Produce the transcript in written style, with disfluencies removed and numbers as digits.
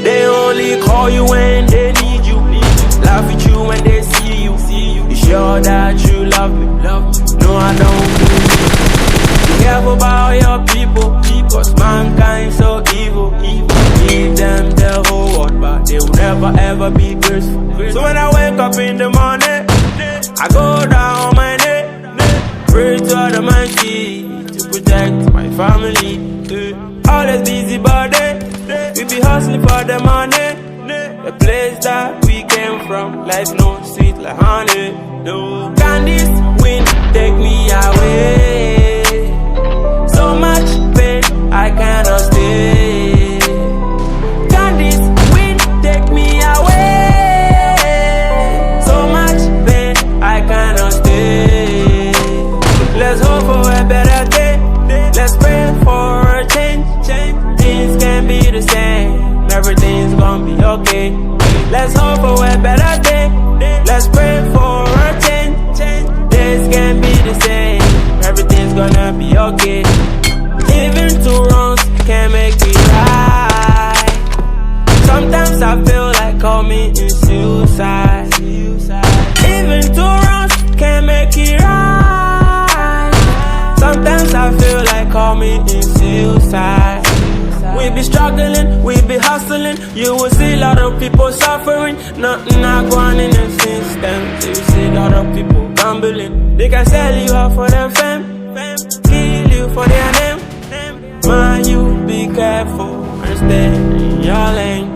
They only call you when they need you. Laugh at you when they see you. You sure that you love me? No, I don't. Be careful about your people, cause mankind so evil. Give them the whole world, but they will never ever be graceful. So when I wake up in the morning, I go down on my knee, pray to Almighty to protect my family. All this busy body, we be hustling for the money. The place that we came from, life no sweet like honey. No, can this wind take me away? So much pain, I cannot stay. Can this wind take me away? So much pain, I cannot stay. Let's hope for a better day. Let's pray for a change. Things can be the same, everything's gonna be okay. Let's hope for a better day. Let's pray for a change. Things can be the same, everything's gonna be okay. Even two wrongs can make me right. Sometimes I feel like committing suicide. Even two wrongs can make it right. Sometimes I feel like committing suicide. We be struggling, we be hustling. You will see a lot of people suffering. Nothing not going in the system. You see a lot of people gambling. They can sell you out for their fame, kill you for their name. Man, you be careful and stay in your lane.